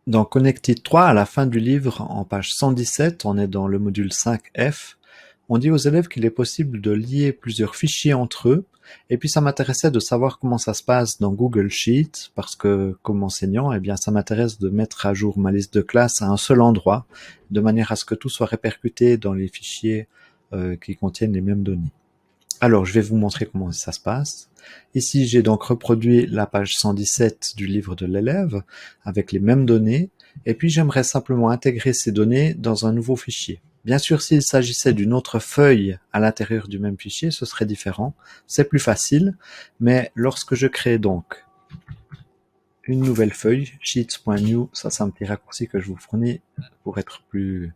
Dans Connected 3, à la fin du livre, en page 117, on est dans le module 5F, on dit aux élèves qu'il est possible de lier plusieurs fichiers entre eux, et puis ça m'intéressait de savoir comment ça se passe dans Google Sheets, parce que comme enseignant, eh bien, ça m'intéresse de mettre à jour ma liste de classe à un seul endroit, de manière à ce que tout soit répercuté dans les fichiers qui contiennent les mêmes données. Alors, je vais vous montrer comment ça se passe. Ici, j'ai donc reproduit la page 117 du livre de l'élève avec les mêmes données, et puis j'aimerais simplement intégrer ces données dans un nouveau fichier. Bien sûr, s'il s'agissait d'une autre feuille à l'intérieur du même fichier, ce serait différent. C'est plus facile, mais lorsque je crée donc une nouvelle feuille, sheets.new, ça c'est un petit raccourci que je vous fournis pour être plus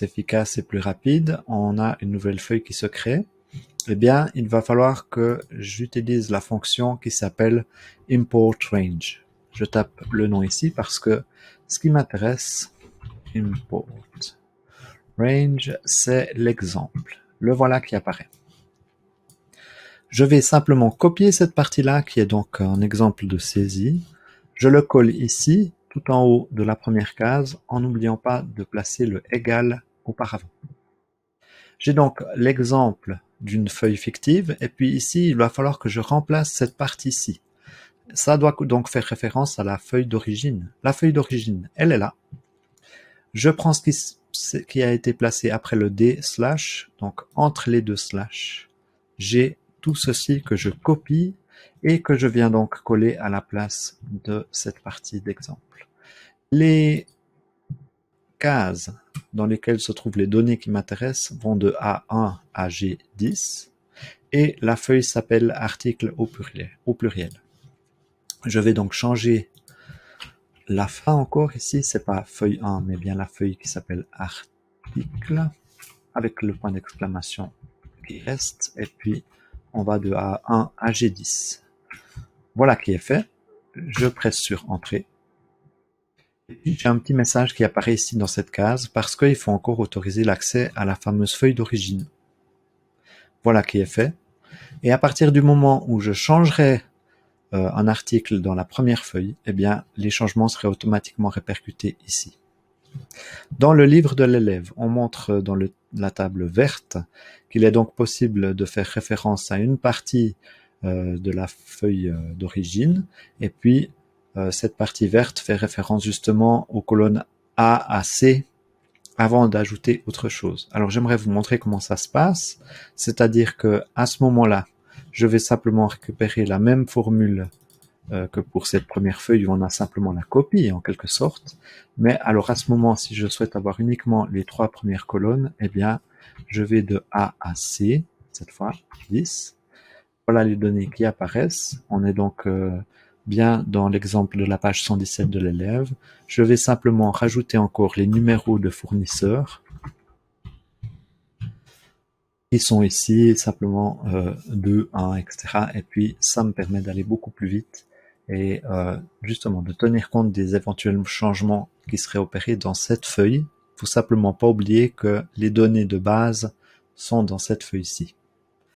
efficace et plus rapide, on a une nouvelle feuille qui se crée. Eh bien, il va falloir que j'utilise la fonction qui s'appelle import range. Je tape le nom ici parce que ce qui m'intéresse, import range, c'est l'exemple. Le voilà qui apparaît. Je vais simplement copier cette partie-là, qui est donc un exemple de saisie. Je le colle ici, tout en haut de la première case, en n'oubliant pas de placer le égal auparavant. J'ai donc l'exemple d'une feuille fictive, et puis ici, il va falloir que je remplace cette partie-ci. Ça doit donc faire référence à la feuille d'origine. La feuille d'origine, elle est là. Je prends ce qui a été placé après le D/, donc entre les deux slash, j'ai tout ceci que je copie et que je viens donc coller à la place de cette partie d'exemple. Les cases dans lesquelles se trouvent les données qui m'intéressent vont de A1 à G10 et la feuille s'appelle article au pluriel. Je vais donc changer la fin encore ici, c'est pas feuille 1 mais bien la feuille qui s'appelle article avec le point d'exclamation qui reste et puis on va de A1 à G10. Voilà qui est fait. Je presse sur Entrée. J'ai un petit message qui apparaît ici dans cette case parce qu'il faut encore autoriser l'accès à la fameuse feuille d'origine. Voilà qui est fait. Et à partir du moment où je changerai un article dans la première feuille, eh bien, les changements seraient automatiquement répercutés ici. Dans le livre de l'élève, on montre dans la table verte qu'il est donc possible de faire référence à une partie de la feuille d'origine et puis cette partie verte fait référence justement aux colonnes A à C avant d'ajouter autre chose. Alors j'aimerais vous montrer comment ça se passe, c'est-à-dire que à ce moment-là, je vais simplement récupérer la même formule que pour cette première feuille où on a simplement la copie en quelque sorte. Mais alors à ce moment, si je souhaite avoir uniquement les trois premières colonnes, eh bien je vais de A à C, cette fois 10. Voilà les données qui apparaissent. On est donc bien dans l'exemple de la page 117 de l'élève. Je vais simplement rajouter encore les numéros de fournisseurs qui sont ici simplement 2, 1, etc. Et puis ça me permet d'aller beaucoup plus vite et justement de tenir compte des éventuels changements qui seraient opérés dans cette feuille. Il faut simplement pas oublier que les données de base sont dans cette feuille-ci.